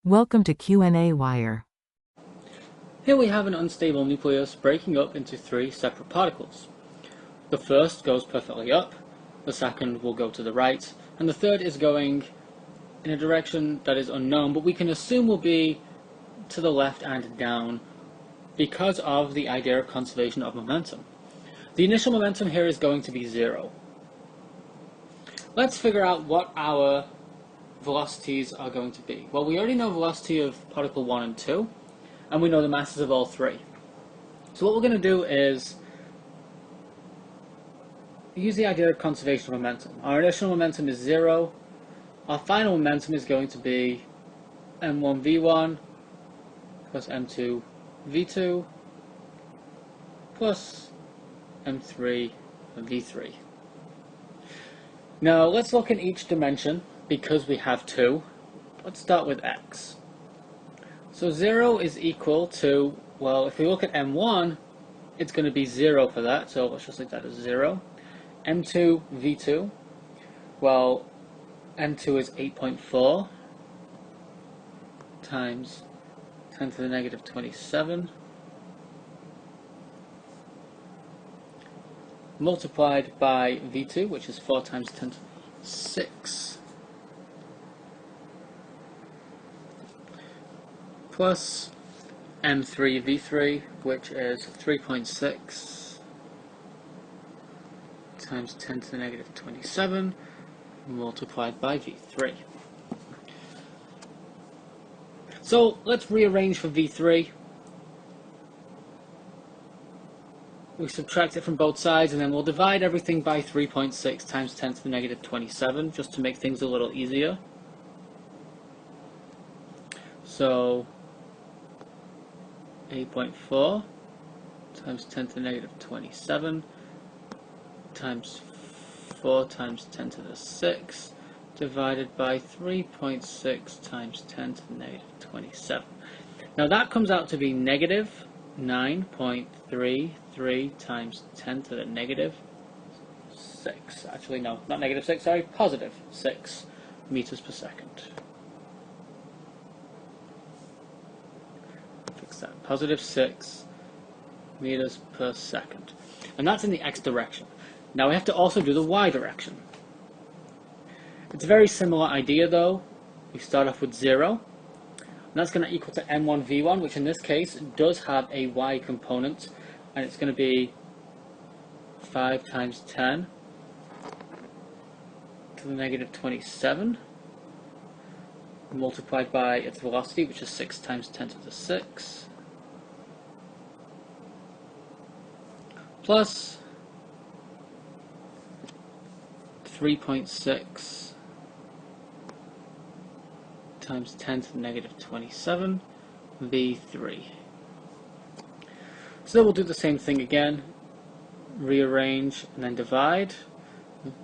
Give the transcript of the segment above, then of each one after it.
Welcome to qnawire. Here we have an unstable nucleus breaking up into three separate particles. The first goes perfectly up, the second will go to the right, and the third is going in a direction that is unknown, but we can assume will be to the left and down because of the idea of conservation of momentum. The initial momentum here is going to be 0. Let's figure out what our velocities are going to be. Well, we already know velocity of particle 1 and 2, and we know the masses of all three. So what we're going to do is use the idea of conservation of momentum. Our initial momentum is 0. Our final momentum is going to be m1v1 plus m2v2 plus m3v3. Now let's look in each dimension because we have two. Let's start with x. So 0 is equal to, well, if we look at m1, it's going to be 0 for that, so let's just leave that as 0. m2 v2, well, m2 is 8.4 times 10 to the negative 27 multiplied by v2, which is 4 times 10 to the 6, plus m3 v3, which is 3.6 times 10 to the negative 27 multiplied by v3. So let's rearrange for v3. We subtract it from both sides, and then we'll divide everything by 3.6 times 10 to the negative 27, just to make things a little easier. So 8.4 times 10 to the negative 27 times 4 times 10 to the 6 divided by 3.6 times 10 to the negative 27. Now that comes out to be negative 9.33 times 10 to the negative 6. Actually, no, not negative 6, sorry, positive 6 meters per second. Fix that. Positive 6 meters per second. And that's in the x direction. Now we have to also do the y direction. It's a very similar idea though. We start off with 0. And that's going to equal to m1v1, which in this case does have a y component. And it's going to be 5 times 10 to the negative 27 multiplied by its velocity, which is 6 times 10 to the 6, plus 3.6 times 10 to the negative 27 v3. So we'll do the same thing again, rearrange and then divide.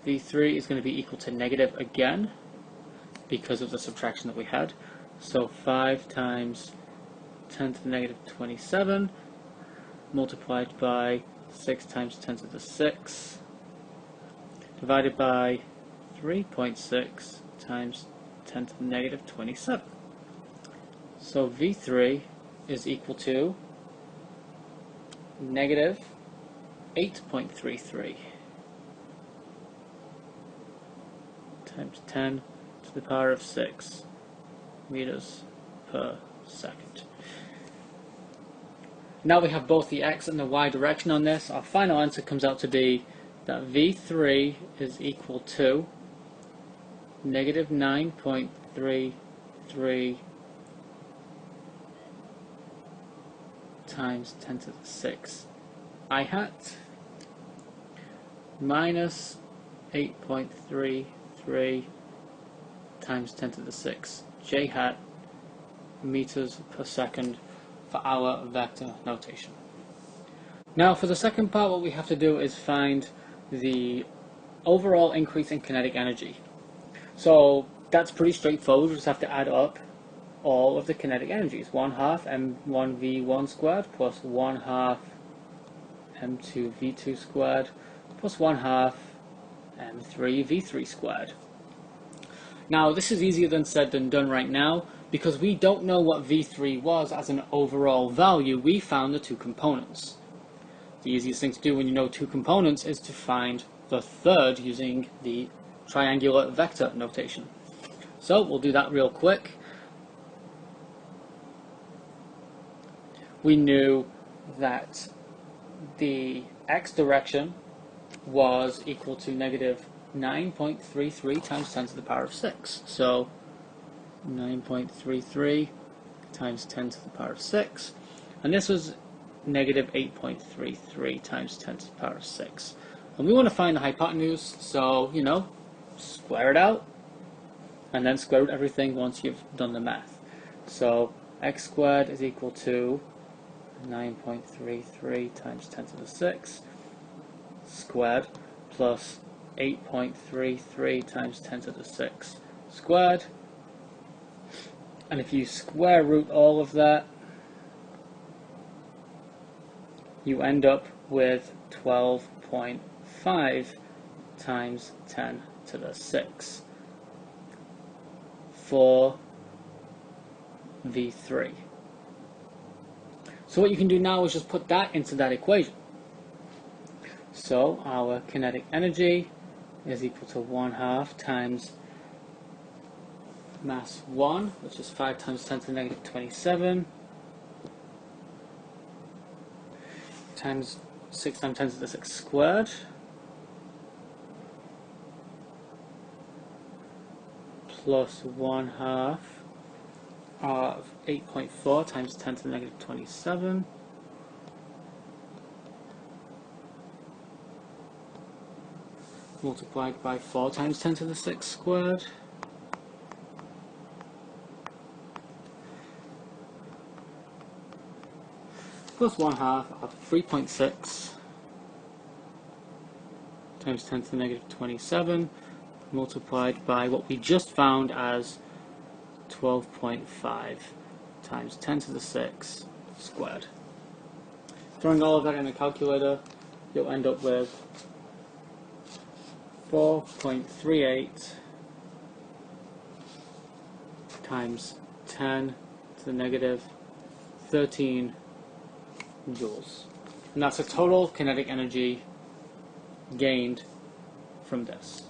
v3 is going to be equal to negative again because of the subtraction that we had. So 5 times 10 to the negative 27 multiplied by 6 times 10 to the 6 divided by 3.6 times 10 to the negative 27. So v3 is equal to negative 8.33 times 10 to the power of 6 meters per second. Now we have both the x and the y direction on this. Our final answer comes out to be that v3 is equal to negative 9.33 times 10 to the 6 I hat minus 8.33 times 10 to the 6 j hat meters per second for our vector notation. Now for the second part, what we have to do is find the overall increase in kinetic energy. So that's pretty straightforward. We just have to add up all of the kinetic energies. 1/2 m1v1 squared plus 1/2 m2v2 squared plus 1/2 m3v3 squared. Now this is easier than said than done right now, because we don't know what V3 was as an overall value, we found the two components. The easiest thing to do when you know two components is to find the third using the triangular vector notation. So we'll do that real quick. We knew that the x direction was equal to negative 9.33 times 10 to the power of 6. So 9.33 times 10 to the power of 6. And this was negative 8.33 times 10 to the power of 6. And we want to find the hypotenuse, so, you know, square it out, and then square root everything once you've done the math. So x squared is equal to 9.33 times 10 to the 6 squared plus 8.33 times 10 to the 6 squared. And if you square root all of that, you end up with 12.5 times 10 to the 6 for V3. So what you can do now is just put that into that equation. So our kinetic energy is equal to 1/2 times mass 1, which is 5 times 10 to the negative 27, times 6 times 10 to the 6 squared, plus 1/2 of 8.4 times 10 to the negative 27, multiplied by 4 times 10 to the 6 squared, plus 1/2 of 3.6 times 10 to the negative 27, multiplied by what we just found as 12.5 times 10 to the 6 squared. Throwing all of that in a calculator, you'll end up with 4.38 times 10 to the negative 13 joules. And that's a total kinetic energy gained from this.